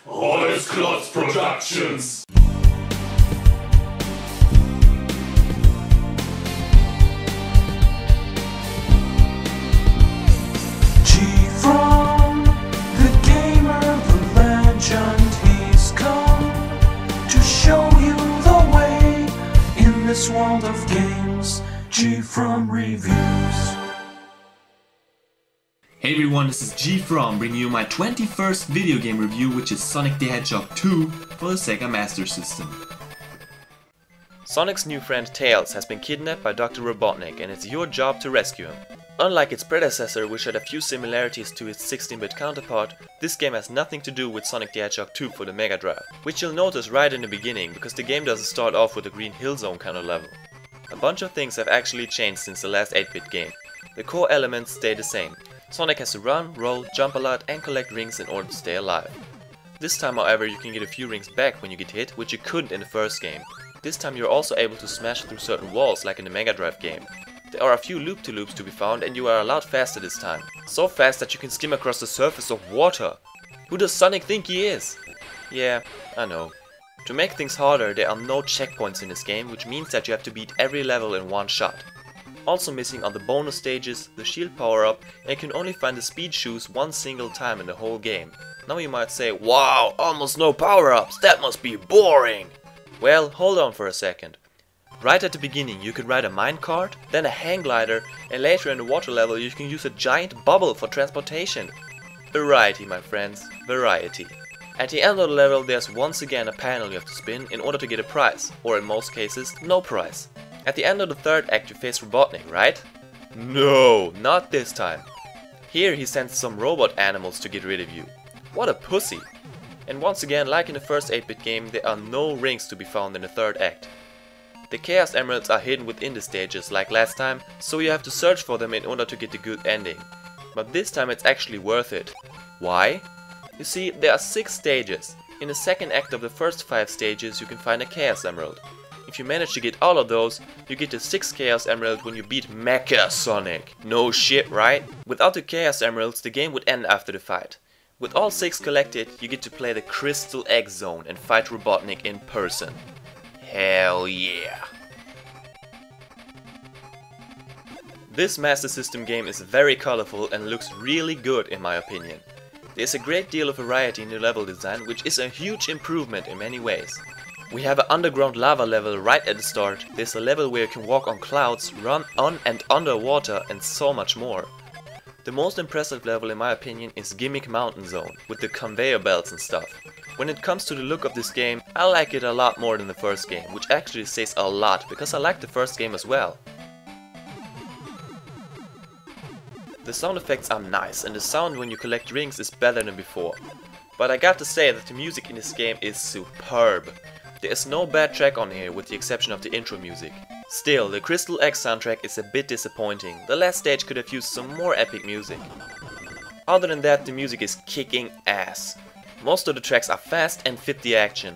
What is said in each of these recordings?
Alles Klotz Productions. GFrom, the gamer, the legend, he's come to show you the way in this world of games. GFrom Reviews. Hey everyone, this is GFrom bringing you my 21st video game review, which is Sonic the Hedgehog 2 for the Sega Master System. Sonic's new friend Tails has been kidnapped by Dr.Robotnik and it's your job to rescue him. Unlike its predecessor, which had a few similarities to its 16-bit counterpart, this game has nothing to do with Sonic the Hedgehog 2 for the Mega Drive, which you'll notice right in the beginning because the game doesn't start off with a green hill zone kind of level. A bunch of things have actually changed since the last 8-bit game. The core elements stay the same. Sonic has to run, roll, jump a lot and collect rings in order to stay alive. This time however you can get a few rings back when you get hit, which you couldn't in the first game. This time you're also able to smash through certain walls like in the Mega Drive game. There are a few loop-to-loops to be found and you are a lot faster this time. So fast that you can skim across the surface of water. Who does Sonic think he is? Yeah, I know. To make things harder, there are no checkpoints in this game, which means that you have to beat every level in one shot. Also missing are the bonus stages, the shield power-up, and you can only find the speed shoes one single time in the whole game. Now you might say, wow, almost no power-ups, that must be boring! Well, hold on for a second. Right at the beginning you can ride a minecart, then a hang glider, and later in the water level you can use a giant bubble for transportation. Variety, my friends, variety. At the end of the level there's once again a panel you have to spin in order to get a prize, or in most cases, no prize. At the end of the third act you face Robotnik, right? No, not this time. Here he sends some robot animals to get rid of you. What a pussy! And once again, like in the first 8-bit game, there are no rings to be found in the third act. The Chaos Emeralds are hidden within the stages like last time, so you have to search for them in order to get the good ending. But this time it's actually worth it. Why? You see, there are 6 stages. In the second act of the first 5 stages you can find a Chaos Emerald. If you manage to get all of those, you get the 6th Chaos Emerald when you beat Mecha Sonic. No shit, right? Without the Chaos Emeralds, the game would end after the fight. With all 6 collected, you get to play the Crystal Egg Zone and fight Robotnik in person. Hell yeah! This Master System game is very colorful and looks really good in my opinion. There's a great deal of variety in the level design, which is a huge improvement in many ways. We have an underground lava level right at the start, there's a level where you can walk on clouds, run on and underwater and so much more. The most impressive level in my opinion is Gimmick Mountain Zone, with the conveyor belts and stuff. When it comes to the look of this game, I like it a lot more than the first game, which actually says a lot because I like the first game as well. The sound effects are nice and the sound when you collect rings is better than before. But I got to say that the music in this game is superb. There is no bad track on here with the exception of the intro music. Still, the Crystal Egg soundtrack is a bit disappointing. The last stage could have used some more epic music. Other than that, the music is kicking ass. Most of the tracks are fast and fit the action.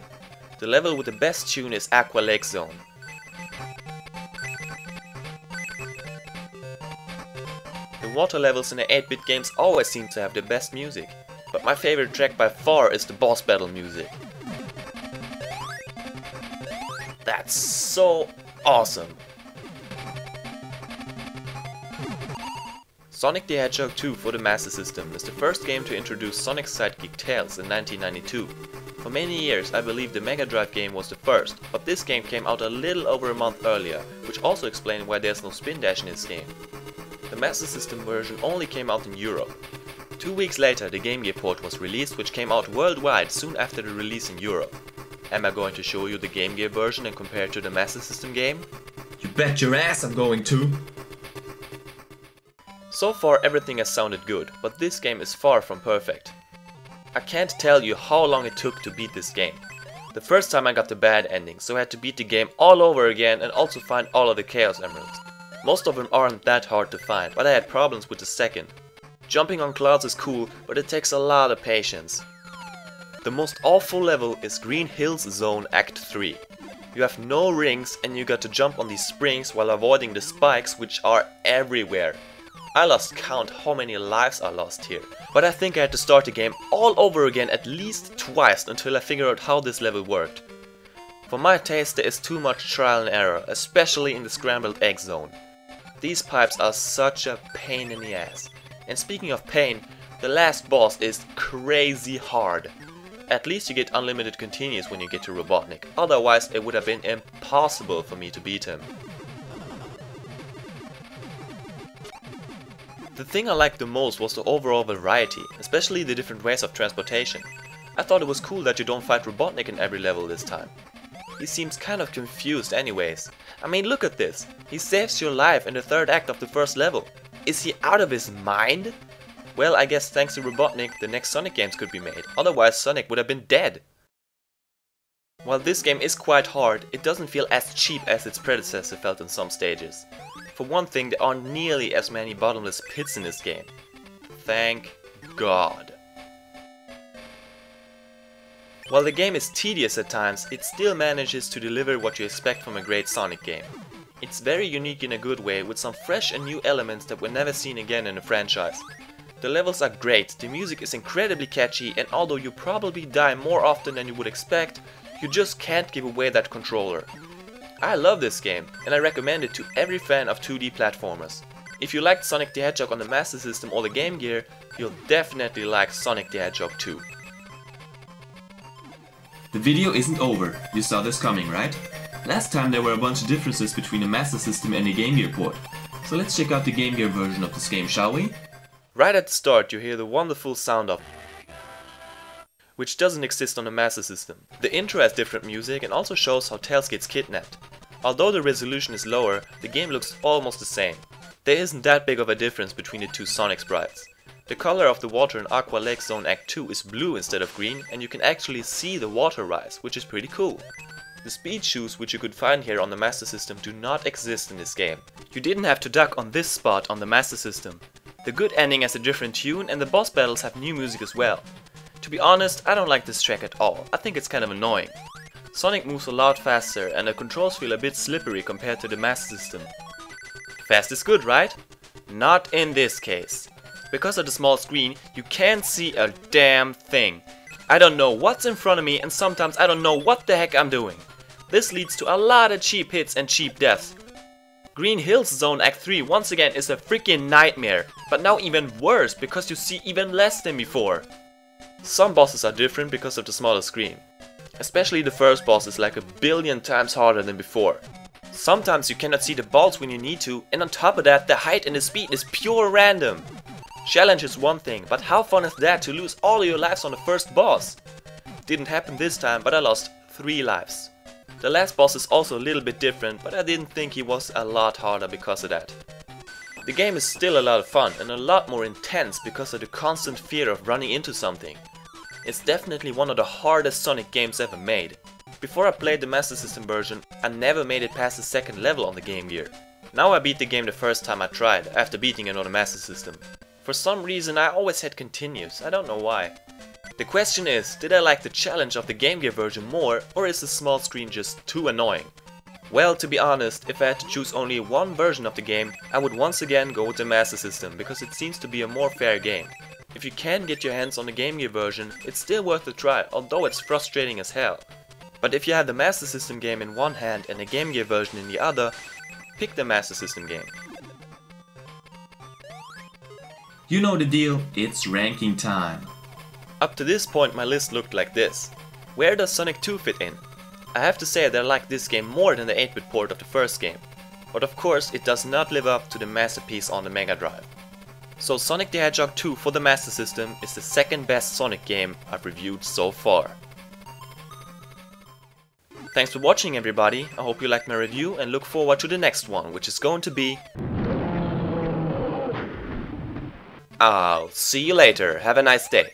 The level with the best tune is Aqua Lake Zone. The water levels in the 8-bit games always seem to have the best music. But my favorite track by far is the boss battle music. That's so awesome! Sonic the Hedgehog 2 for the Master System is the first game to introduce Sonic's sidekick Tails in 1992. For many years I believe the Mega Drive game was the first, but this game came out a little over a month earlier, which also explains why there's no spin dash in this game. The Master System version only came out in Europe. 2 weeks later the Game Gear port was released, which came out worldwide soon after the release in Europe. Am I going to show you the Game Gear version and compare it to the Master System game? You bet your ass I'm going to! So far everything has sounded good, but this game is far from perfect. I can't tell you how long it took to beat this game. The first time I got the bad ending, so I had to beat the game all over again and also find all of the Chaos Emeralds. Most of them aren't that hard to find, but I had problems with the second. Jumping on clouds is cool, but it takes a lot of patience. The most awful level is Green Hills Zone Act 3. You have no rings and you got to jump on these springs while avoiding the spikes which are everywhere. I lost count how many lives I lost here, but I think I had to start the game all over again at least twice until I figured out how this level worked. For my taste there is too much trial and error, especially in the scrambled egg zone. These pipes are such a pain in the ass. And speaking of pain, the last boss is crazy hard. At least you get unlimited continues when you get to Robotnik, otherwise it would have been impossible for me to beat him. The thing I liked the most was the overall variety, especially the different ways of transportation. I thought it was cool that you don't fight Robotnik in every level this time. He seems kind of confused anyways. I mean, look at this. He saves your life in the third act of the first level. Is he out of his mind? Well, I guess thanks to Robotnik the next Sonic games could be made, otherwise Sonic would have been dead. While this game is quite hard, it doesn't feel as cheap as its predecessor felt in some stages. For one thing, there aren't nearly as many bottomless pits in this game. Thank God. While the game is tedious at times, it still manages to deliver what you expect from a great Sonic game. It's very unique in a good way, with some fresh and new elements that were never seen again in the franchise. The levels are great, the music is incredibly catchy, and although you probably die more often than you would expect, you just can't give away that controller. I love this game, and I recommend it to every fan of 2D platformers. If you liked Sonic the Hedgehog on the Master System or the Game Gear, you'll definitely like Sonic the Hedgehog 2. The video isn't over, you saw this coming, right? Last time there were a bunch of differences between the Master System and the Game Gear port. So let's check out the Game Gear version of this game, shall we? Right at the start you hear the wonderful sound of, which doesn't exist on the Master System. The intro has different music and also shows how Tails gets kidnapped. Although the resolution is lower, the game looks almost the same. There isn't that big of a difference between the two Sonic sprites. The color of the water in Aqua Lake Zone Act 2 is blue instead of green, and you can actually see the water rise, which is pretty cool. The speed shoes which you could find here on the Master System do not exist in this game. You didn't have to duck on this spot on the Master System. The good ending has a different tune and the boss battles have new music as well. To be honest, I don't like this track at all. I think it's kind of annoying. Sonic moves a lot faster and the controls feel a bit slippery compared to the Master System. Fast is good, right? Not in this case. Because of the small screen, you can't see a damn thing. I don't know what's in front of me and sometimes I don't know what the heck I'm doing. This leads to a lot of cheap hits and cheap deaths. Green Hills Zone Act 3 once again is a freaking nightmare, but now even worse because you see even less than before. Some bosses are different because of the smaller screen. Especially the first boss is like 1,000,000,000 times harder than before. Sometimes you cannot see the balls when you need to, and on top of that the height and the speed is pure random. Challenge is one thing, but how fun is that to lose all your lives on the first boss? Didn't happen this time, but I lost 3 lives. The last boss is also a little bit different, but I didn't think he was a lot harder because of that. The game is still a lot of fun and a lot more intense because of the constant fear of running into something. It's definitely one of the hardest Sonic games ever made. Before I played the Master System version, I never made it past the second level on the Game Gear. Now I beat the game the first time I tried, after beating it on the Master System. For some reason I always had continues, I don't know why. The question is, did I like the challenge of the Game Gear version more, or is the small screen just too annoying? Well, to be honest, if I had to choose only one version of the game, I would once again go with the Master System, because it seems to be a more fair game. If you can get your hands on the Game Gear version, it's still worth a try, although it's frustrating as hell. But if you have the Master System game in one hand and the Game Gear version in the other, pick the Master System game. You know the deal, it's ranking time. Up to this point my list looked like this. Where does Sonic 2 fit in? I have to say that I like this game more than the 8-bit port of the first game. But of course it does not live up to the masterpiece on the Mega Drive. So Sonic the Hedgehog 2 for the Master System is the second best Sonic game I've reviewed so far. Thanks for watching everybody, I hope you liked my review and look forward to the next one, which is going to be... I'll see you later, have a nice day.